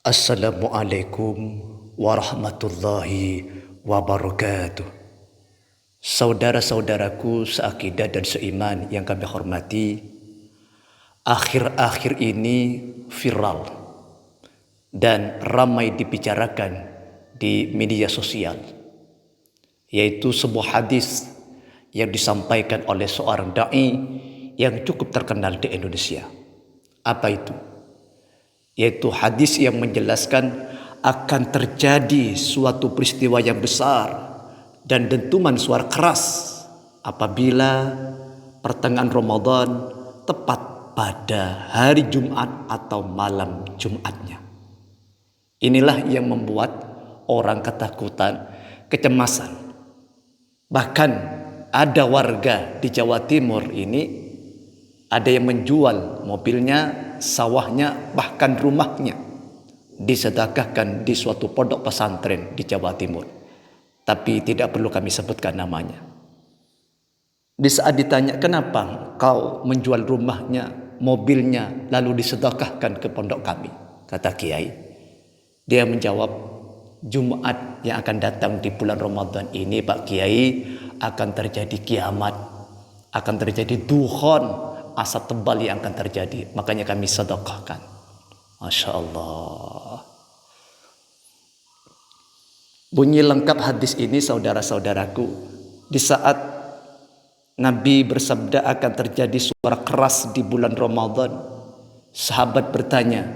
Assalamualaikum warahmatullahi wabarakatuh. Saudara-saudaraku seakidah dan seiman yang kami hormati, akhir-akhir ini viral dan ramai dibicarakan di media sosial, yaitu sebuah hadis yang disampaikan oleh seorang dai yang cukup terkenal di Indonesia. Apa itu? Yaitu hadis yang menjelaskan akan terjadi suatu peristiwa yang besar dan dentuman suara keras apabila pertengahan Ramadan tepat pada hari Jumat atau malam Jumatnya. Inilah yang membuat orang ketakutan, kecemasan. Bahkan ada warga di Jawa Timur ini, ada yang menjual mobilnya, sawahnya, bahkan rumahnya disedekahkan di suatu pondok pesantren di Jawa Timur. Tapi tidak perlu kami sebutkan namanya. Di saat ditanya, kenapa kau menjual rumahnya, mobilnya, lalu disedekahkan ke pondok kami? Kata Kiai. Dia menjawab, Jumat yang akan datang di bulan Ramadan ini, Pak Kiai, akan terjadi kiamat, akan terjadi dukhon, asap tebal yang akan terjadi, makanya kami sedekahkan. Masya Allah. Bunyi lengkap hadis ini, saudara-saudaraku, di saat Nabi bersabda akan terjadi suara keras di bulan Ramadan, sahabat bertanya,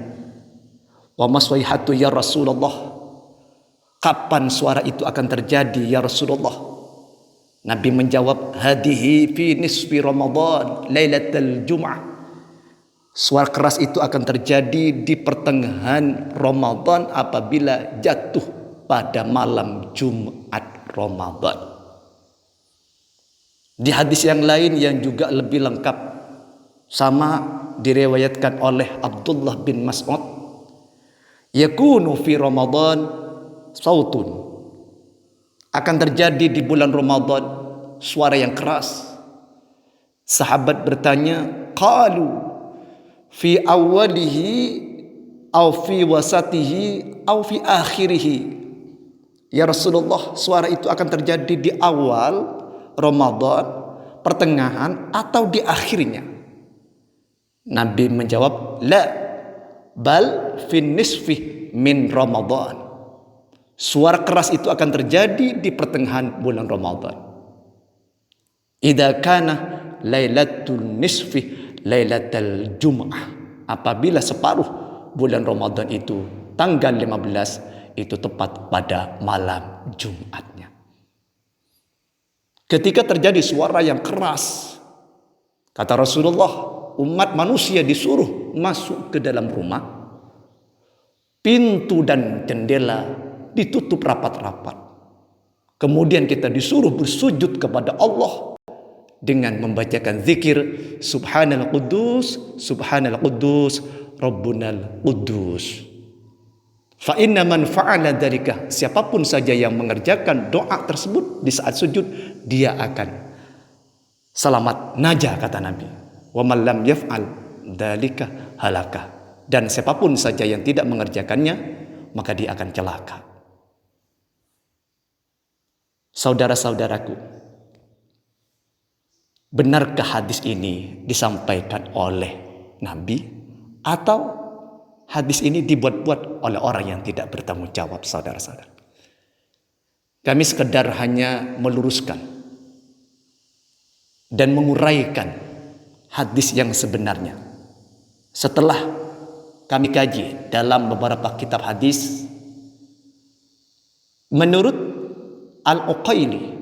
wa maswaihatu ya Rasulullah, kapan suara itu akan terjadi ya Rasulullah? Nabi menjawab, hadihi fi nisfi Ramadan lailatul Jum'ah. Suara keras itu akan terjadi di pertengahan Ramadan apabila jatuh pada malam Jumat Ramadan. Di hadis yang lain yang juga lebih lengkap, sama diriwayatkan oleh Abdullah bin Mas'ud, yakunu fi Ramadan sautun, akan terjadi di bulan Ramadan suara yang keras. Sahabat bertanya, qalu fi awwalihi aw fi wasatihi aw fi akhirihi. Ya Rasulullah, suara itu akan terjadi di awal Ramadan, pertengahan, atau di akhirnya? Nabi menjawab, la bal fi nisfi min Ramadan. Suara keras itu akan terjadi di pertengahan bulan Ramadan. Idza kana lailatul nisfi lailatul Jum'ah. Apabila separuh bulan Ramadan itu tanggal 15 itu tepat pada malam Jumatnya. Ketika terjadi suara yang keras, kata Rasulullah, umat manusia disuruh masuk ke dalam rumah, pintu dan jendela ditutup rapat-rapat. Kemudian kita disuruh bersujud kepada Allah dengan membacakan zikir Subhanal Quddus, Subhanal Quddus, Rabbunal Quddus. Fa inna man fa'ala dzalika, siapapun saja yang mengerjakan doa tersebut di saat sujud, dia akan selamat najah, kata Nabi. Wa man lam yaf'al dzalika halaka. Dan siapapun saja yang tidak mengerjakannya, maka dia akan celaka. Saudara-saudaraku, benarkah hadis ini disampaikan oleh Nabi atau hadis ini dibuat-buat oleh orang yang tidak bertanggung jawab, saudara-saudara? Kami sekedar hanya meluruskan dan menguraikan hadis yang sebenarnya. Setelah kami kaji dalam beberapa kitab hadis, menurut Al-Uqaili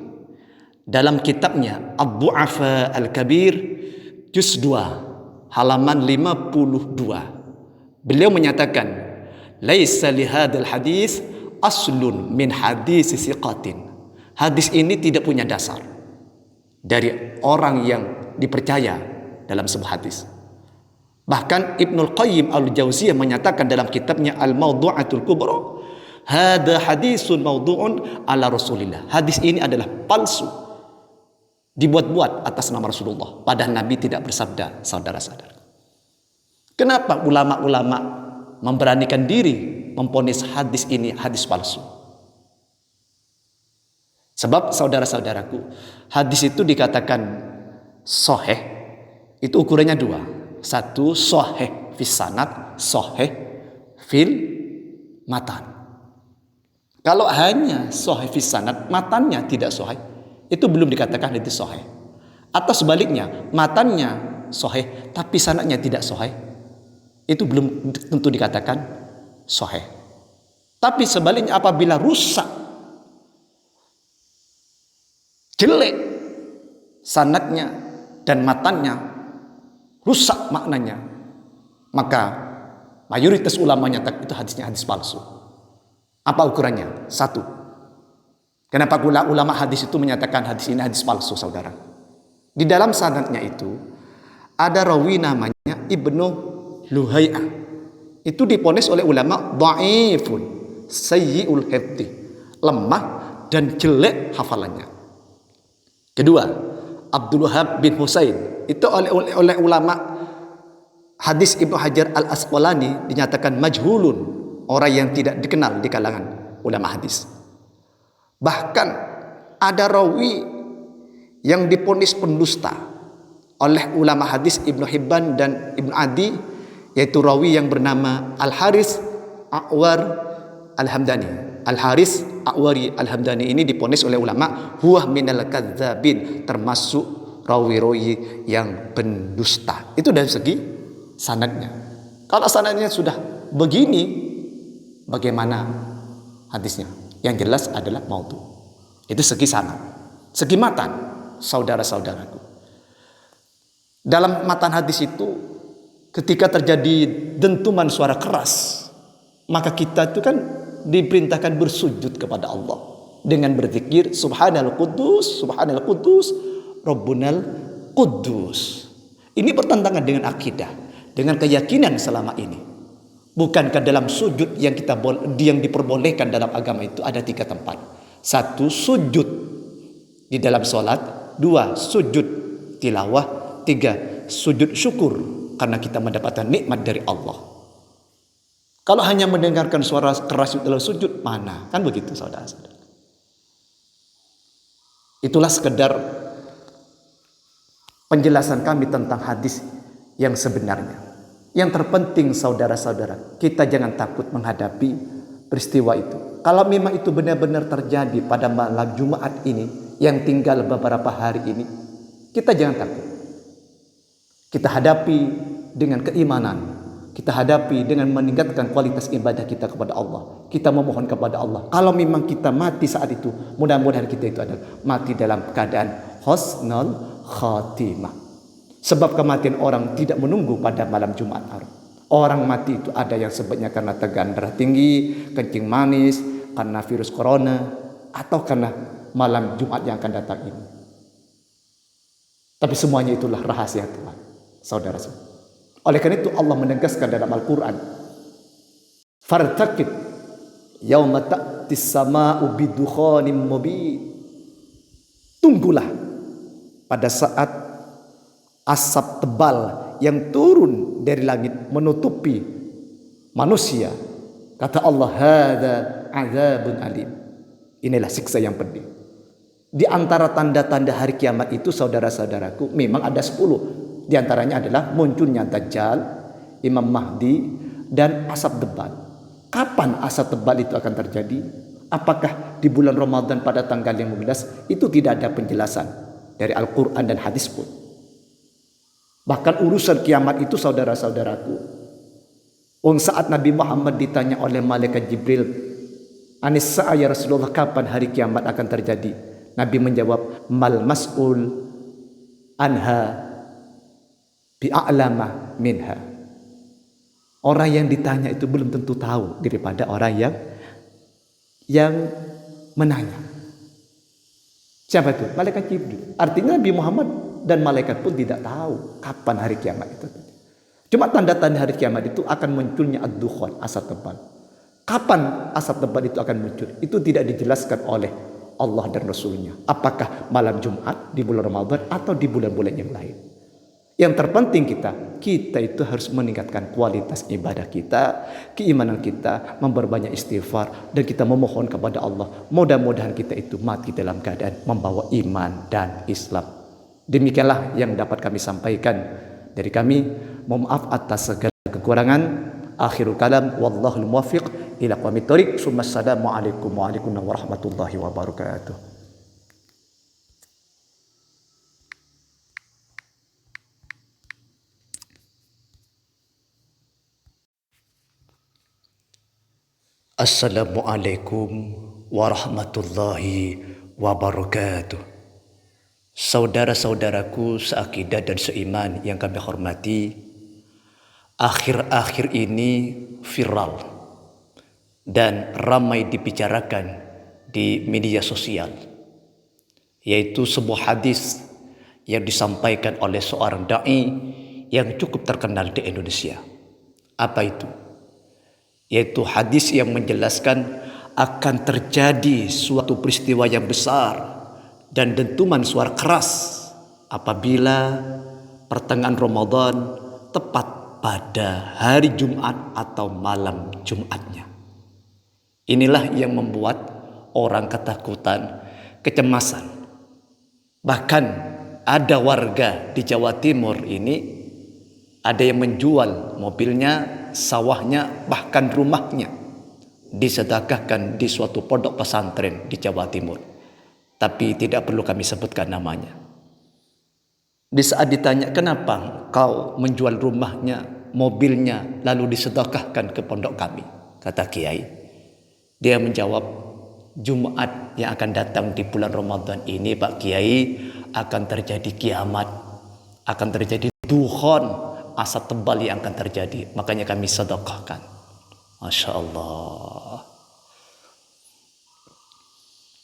dalam kitabnya Ad-Du'afa Al-Kabir juz 2 halaman 52, beliau menyatakan, laisa li hadzal hadis aslun min hadis siqatin. Hadis ini tidak punya dasar dari orang yang dipercaya dalam sebuah hadis. Bahkan Ibnul Qayyim Al-Jauziyah menyatakan dalam kitabnya Al-Mawdu'atul Kubra, hada hadisun mawdu'un ala Rasulillah. Hadis ini adalah palsu, dibuat-buat atas nama Rasulullah, padahal Nabi tidak bersabda, saudara-saudara. Kenapa ulama-ulama memberanikan diri memponis hadis ini hadis palsu. Sebab saudara-saudaraku, hadis itu dikatakan sahih, itu ukurannya dua. Satu, sahih fis sanad, sahih fil matan. Kalau hanya sahih fis sanad, matannya tidak sahih, itu belum dikatakan hadis sahih. Atau sebaliknya, matannya sahih tapi sanadnya tidak sahih, itu belum tentu dikatakan sahih. Tapi sebaliknya, apabila rusak, jelek sanadnya dan matannya, rusak maknanya, maka mayoritas ulama nyatakan itu hadisnya hadis palsu. Apa ukurannya? Satu. Kenapa ulama hadis itu menyatakan hadis ini hadis palsu, saudara? Di dalam sanadnya itu ada rawi namanya Ibnu Luhai'ah. Itu diponis oleh ulama dhaifun, sayyi'ul hifdzi, lemah dan jelek hafalannya. Kedua, Abdul Wahab bin Husain, itu oleh ulama hadis Ibnu Hajar Al-Asqalani dinyatakan majhulun, orang yang tidak dikenal di kalangan ulama hadis. Bahkan ada rawi yang diponis pendusta oleh ulama hadis Ibnu Hibban dan Ibnu Adi, yaitu rawi yang bernama Al-Haris A'war Al-Hamdani. Al-Haris A'wari Al-Hamdani ini diponis oleh ulama huwa minal kadzabin, termasuk rawi-rawi yang pendusta. Itu dari segi sanadnya. Kalau sanadnya sudah begini, bagaimana hadisnya? Yang jelas adalah maudhu. Itu segi sanad. Segi matan, saudara-saudaraku, dalam matan hadis itu ketika terjadi dentuman suara keras, maka kita itu kan diperintahkan bersujud kepada Allah dengan berzikir subhanal quddus, subhanal quddus, rabbunal quddus. Ini bertentangan dengan akidah, dengan keyakinan selama ini. Bukankah dalam sujud yang diperbolehkan dalam agama itu ada 3 tempat? 1, sujud di dalam sholat. 2, sujud tilawah. 3, sujud syukur karena kita mendapatkan nikmat dari Allah. Kalau hanya mendengarkan suara keras dalam sujud, mana? Kan begitu, saudara-saudara. Itulah sekedar penjelasan kami tentang hadis yang sebenarnya. Yang terpenting, saudara-saudara, kita jangan takut menghadapi peristiwa itu. Kalau memang itu benar-benar terjadi pada malam Jumat ini, yang tinggal beberapa hari ini, kita jangan takut. Kita hadapi dengan keimanan. Kita hadapi dengan meningkatkan kualitas ibadah kita kepada Allah. Kita memohon kepada Allah. Kalau memang kita mati saat itu, mudah-mudahan kita itu adalah mati dalam keadaan husnul khatimah. Sebab kematian orang tidak menunggu pada malam Jumat. Orang mati itu ada yang sebabnya karena tekanan darah tinggi, kencing manis, karena virus corona, atau karena malam Jumat yang akan datang ini. Tapi semuanya itulah rahasia Tuhan, saudara-saudara. Oleh karena itu Allah menegaskan dalam Al-Quran, fartaqib yauma ta'tis sama'u bidukhanin mubin. Tunggulah pada saat asap tebal yang turun dari langit menutupi manusia. Kata Allah, hadza adzabun alim. Inilah siksa yang pedih. Di antara tanda-tanda hari kiamat itu, saudara-saudaraku, memang ada 10. Di antaranya adalah munculnya Dajjal, Imam Mahdi, dan asap tebal. Kapan asap tebal itu akan terjadi? Apakah di bulan Ramadan pada tanggal 15? Itu tidak ada penjelasan dari Al-Quran dan hadis pun. Bahkan urusan kiamat itu, saudara-saudaraku, saat Nabi Muhammad ditanya oleh malaikat Jibril, Anis sa'a ya Rasulullah, kapan hari kiamat akan terjadi? Nabi menjawab, mal mas'ul anha bi'a'lama minha. Orang yang ditanya itu belum tentu tahu daripada orang yang menanya. Siapa itu? Malaikat Jibril. Artinya Nabi Muhammad dan malaikat pun tidak tahu kapan hari kiamat itu. Cuma tanda-tanda hari kiamat itu akan munculnya ad-dukhan, asap tebal. Kapan asap tebal itu akan muncul? Itu tidak dijelaskan oleh Allah dan Rasulnya. Apakah malam Jumat di bulan Ramadan atau di bulan-bulan yang lain? Yang terpenting kita itu harus meningkatkan kualitas ibadah kita, keimanan kita, memperbanyak istighfar, dan kita memohon kepada Allah. Mudah-mudahan kita itu mati dalam keadaan membawa iman dan Islam. Demikianlah yang dapat kami sampaikan dari kami. Mohon maaf atas segala kekurangan. Akhirul kalam, wallahul muwaffiq ila aqwamit thoriq. Assalamualaikum warahmatullahi wabarakatuh. Assalamualaikum warahmatullahi wabarakatuh. Saudara-saudaraku seakidah dan seiman yang kami hormati, akhir-akhir ini viral dan ramai dibicarakan di media sosial, yaitu sebuah hadis yang disampaikan oleh seorang dai yang cukup terkenal di Indonesia. Apa itu? Yaitu hadis yang menjelaskan akan terjadi suatu peristiwa yang besar dan dentuman suara keras apabila pertengahan Ramadan tepat pada hari Jumat atau malam Jumatnya. Inilah yang membuat orang ketakutan, kecemasan. Bahkan ada warga di Jawa Timur ini, ada yang menjual mobilnya, sawahnya, bahkan rumahnya disedekahkan di suatu pondok pesantren di Jawa Timur. Tapi tidak perlu kami sebutkan namanya. Di saat ditanya, kenapa kau menjual rumahnya, mobilnya, lalu disedekahkan ke pondok kami? Kata Kiai. Dia menjawab, Jumat yang akan datang di bulan Ramadan ini, Pak Kiai, akan terjadi kiamat, akan terjadi dukhon, asap tebal yang akan terjadi, makanya kami sedekahkan. Masya Allah.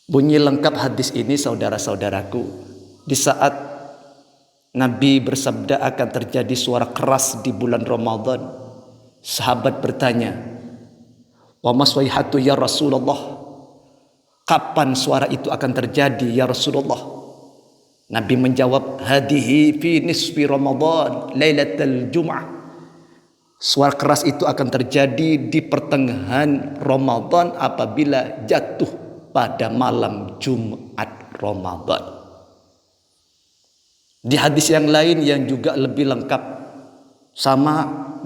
Bunyi lengkap hadis ini, saudara-saudaraku, di saat Nabi bersabda akan terjadi suara keras di bulan Ramadan, sahabat bertanya, wa maswaihatu ya Rasulullah, kapan suara itu akan terjadi ya Rasulullah? Nabi menjawab, hadihi fi nisfi Ramadan lailatul Jum'ah. Suara keras itu akan terjadi di pertengahan Ramadan apabila jatuh pada malam Jumat Ramadan. Di hadis yang lain yang juga lebih lengkap, sama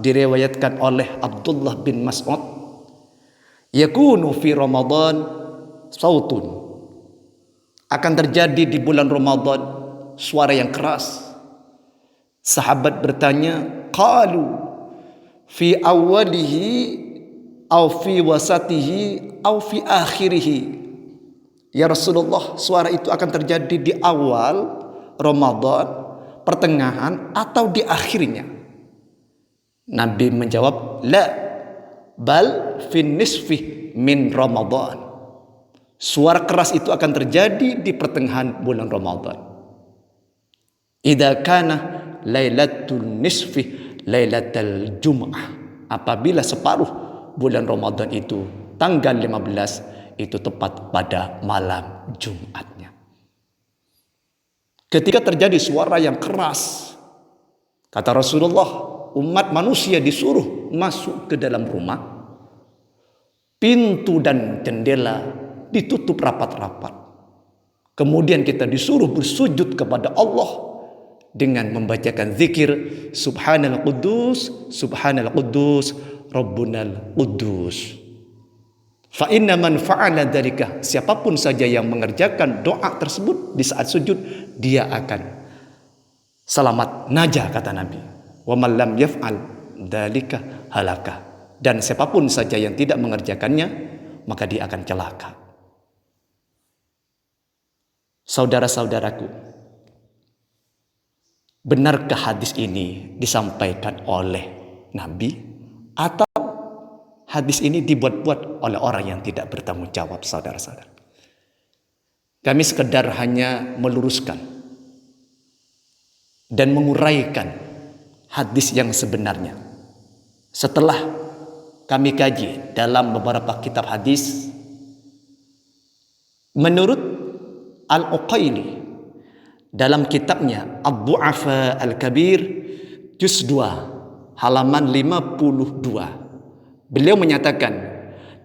diriwayatkan oleh Abdullah bin Mas'ud, yakunu fi Ramadan sautun, akan terjadi di bulan Ramadan suara yang keras. Sahabat bertanya, qalu fi awwalihi aw fi wasatihi aw fi akhirihi. Ya Rasulullah, suara itu akan terjadi di awal Ramadan, pertengahan, atau di akhirnya? Nabi menjawab, la, bal fin nisfi min Ramadan. Suara keras itu akan terjadi di pertengahan bulan Ramadan. Idza kana lailatul nisfi lailatul Jum'ah. Apabila separuh bulan Ramadan itu tanggal 15 itu tepat pada malam Jumatnya. Ketika terjadi suara yang keras, kata Rasulullah, umat manusia disuruh masuk ke dalam rumah, pintu dan jendela ditutup rapat-rapat. Kemudian kita disuruh bersujud kepada Allah dengan membacakan zikir Subhanal Quddus, Subhanal Quddus, Rabbunal Quddus. Fa inna man fa'ala dzalika, siapapun saja yang mengerjakan doa tersebut di saat sujud, dia akan selamat najah, kata Nabi. Wa man lam yaf'al dzalika halaka. Dan siapapun saja yang tidak mengerjakannya, maka dia akan celaka. Saudara-saudaraku, benarkah hadis ini disampaikan oleh Nabi atau hadis ini dibuat-buat oleh orang yang tidak bertanggung jawab, saudara-saudara? Kami sekedar hanya meluruskan dan menguraikan hadis yang sebenarnya. Setelah kami kaji dalam beberapa kitab hadis, menurut Al-Uqaili dalam kitabnya Ad-Du'afa Al-Kabir juz 2 halaman 52. Beliau menyatakan,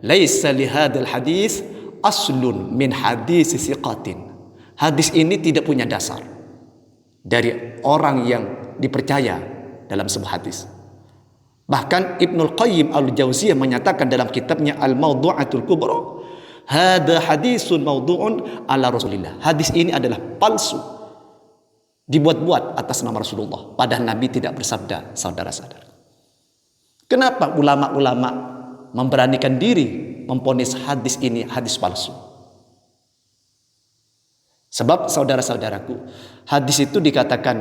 "Laisa li hadzal hadis aslun min hadis siqatin." Hadis ini tidak punya dasar dari orang yang dipercaya dalam sebuah hadis. Bahkan Ibnul Qayyim Al-Jauziyah menyatakan dalam kitabnya Al-Mawdu'atul Kubra, "Hadza hadisun mawdu'un ala Rasulillah." Hadis ini adalah palsu, dibuat-buat atas nama Rasulullah, padahal Nabi tidak bersabda, saudara-saudara. Kenapa ulama-ulama memberanikan diri memvonis hadis ini hadis palsu? Sebab saudara-saudaraku, hadis itu dikatakan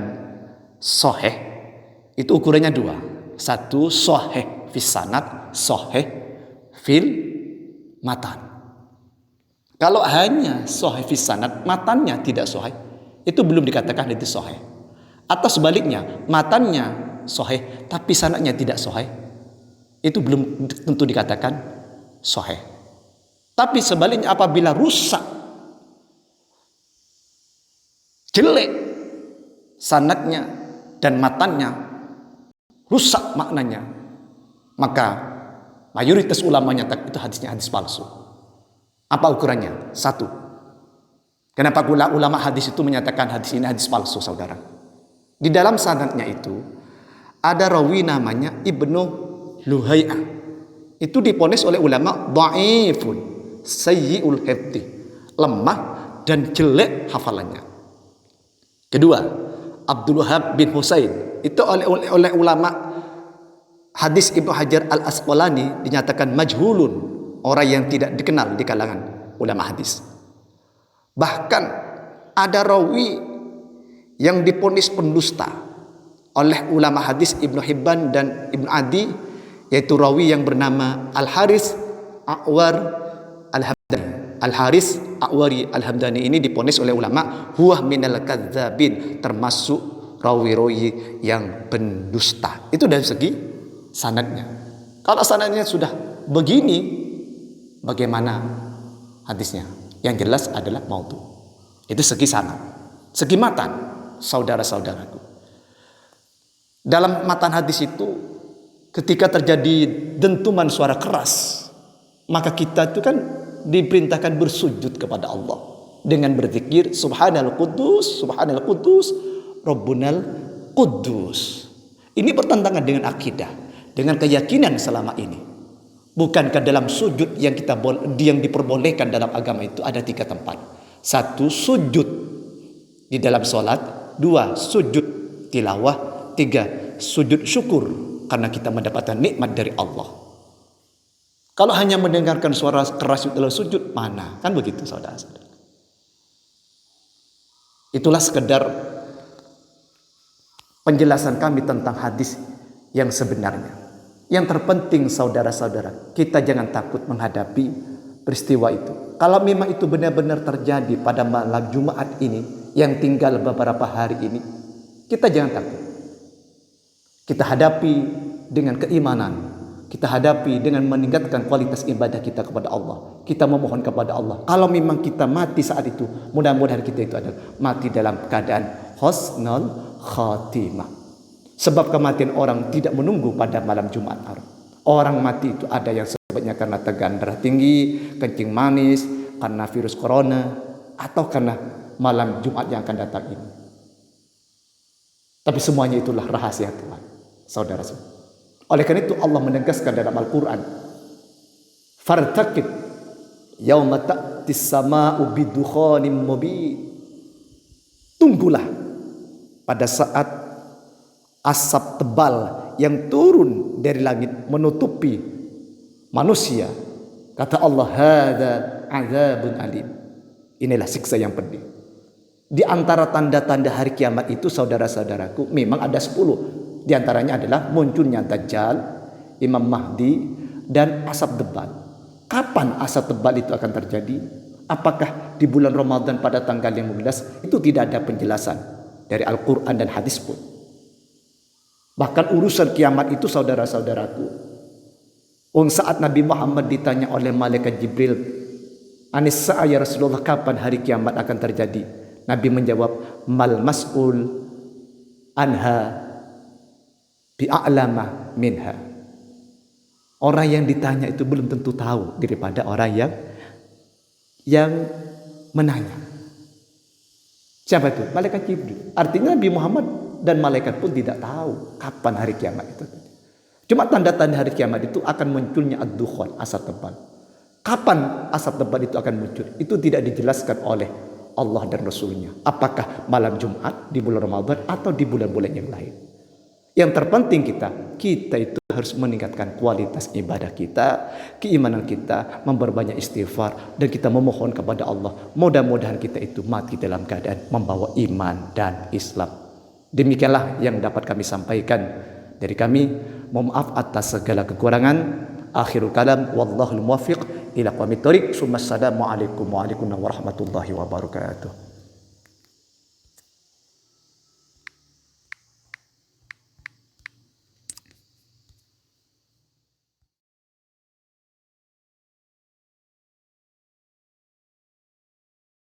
sahih, itu ukurannya dua. Satu, sahih fis sanad, sahih fil matan. Kalau hanya sahih fis sanad, matannya tidak sahih, itu belum dikatakan itu sahih. Atau sebaliknya, matannya sahih tapi sanadnya tidak sahih, itu belum tentu dikatakan sahih. Tapi sebaliknya, apabila rusak, jelek sanadnya dan matannya, rusak maknanya, maka mayoritas ulama nyatakan itu hadisnya hadis palsu. Apa ukurannya? Satu, kenapa ulama hadis itu menyatakan hadis ini hadis palsu, saudara? Di dalam sanadnya itu ada rawi namanya Ibnu Luhai'ah. Itu diponis oleh ulama dhaifun, sayyi'ul hifdzi, lemah dan jelek hafalannya. Kedua, Abdul Wahab bin Husain, itu oleh ulama hadis Ibnu Hajar Al-Asqalani dinyatakan majhulun, orang yang tidak dikenal di kalangan ulama hadis. Bahkan ada rawi yang diponis pendusta oleh ulama hadis Ibnu Hibban dan Ibnu Adi, yaitu rawi yang bernama Al-Haris A'war Al-Hamdani. Al-Haris A'wari Al-Hamdani ini diponis oleh ulama huwa minal kadzabin, termasuk rawi-rawi yang pendusta. Itu dari segi sanadnya. Kalau sanadnya sudah begini, bagaimana hadisnya? Yang jelas adalah maudhu. Itu segi sanad. Segi matan, saudara-saudaraku, dalam matan hadis itu ketika terjadi dentuman suara keras, maka kita itu kan diperintahkan bersujud kepada Allah dengan berzikir subhanal quddus, subhanal quddus, rabbunal quddus. Ini bertentangan dengan akidah, dengan keyakinan selama ini. Bukankah dalam sujud yang diperbolehkan dalam agama itu ada 3 tempat? 1, sujud di dalam sholat. 2, sujud tilawah. 3, sujud syukur karena kita mendapatkan nikmat dari Allah. Kalau hanya mendengarkan suara keras dalam sujud, mana? Kan begitu, saudara-saudara. Itulah sekedar penjelasan kami tentang hadis yang sebenarnya. Yang terpenting, saudara-saudara, kita jangan takut menghadapi peristiwa itu. Kalau memang itu benar-benar terjadi pada malam Jumat ini, yang tinggal beberapa hari ini, kita jangan takut. Kita hadapi dengan keimanan. Kita hadapi dengan meningkatkan kualitas ibadah kita kepada Allah. Kita memohon kepada Allah. Kalau memang kita mati saat itu, mudah-mudahan kita itu adalah mati dalam keadaan husnul khatimah. Sebab kematian orang tidak menunggu pada malam Jumat. Orang mati itu ada yang sebabnya karena tekanan darah tinggi, kencing manis, karena virus corona, atau karena malam Jumat yang akan datang ini. Tapi semuanya itulah rahasia Tuhan, saudara-saudara. Oleh karena itu Allah menegaskan dalam Al-Quran, fartaqib yauma ta'tis sama'u bidukhanim mubin. Tunggulah pada saat asap tebal yang turun dari langit menutupi manusia. Kata Allah, hadza adzabun alim. Inilah siksa yang pedih. Di antara tanda-tanda hari kiamat itu, saudara-saudaraku, memang ada 10. Di antaranya adalah munculnya Dajjal, Imam Mahdi, dan asap tebal. Kapan asap tebal itu akan terjadi? Apakah di bulan Ramadan pada tanggal 15? Itu tidak ada penjelasan dari Al-Quran dan hadis pun. Bahkan urusan kiamat itu, saudara-saudaraku, saat Nabi Muhammad ditanya oleh malaikat Jibril, Anis sa'a ya Rasulullah, kapan hari kiamat akan terjadi? Nabi menjawab, mal mas'ul anha bi'a'lama minha. Orang yang ditanya itu belum tentu tahu daripada orang yang menanya. Siapa itu? Malaikat Jibril. Artinya Nabi Muhammad dan malaikat pun tidak tahu kapan hari kiamat itu. Cuma tanda-tanda hari kiamat itu akan munculnya ad-dukhan, asap tebal. Kapan asap tebal itu akan muncul? Itu tidak dijelaskan oleh Allah dan Rasulnya. Apakah malam Jumat di bulan Ramadan atau di bulan-bulan yang lain? Yang terpenting kita itu harus meningkatkan kualitas ibadah kita, keimanan kita, memperbanyak istighfar, dan kita memohon kepada Allah. Mudah-mudahan kita itu mati dalam keadaan membawa iman dan Islam. Demikianlah yang dapat kami sampaikan dari kami. Mohon maaf atas segala kekurangan. Akhirul kalam, wallahul muwaffiq ila aqwamit thoriq. Assalamualaikum warahmatullahi wabarakatuh.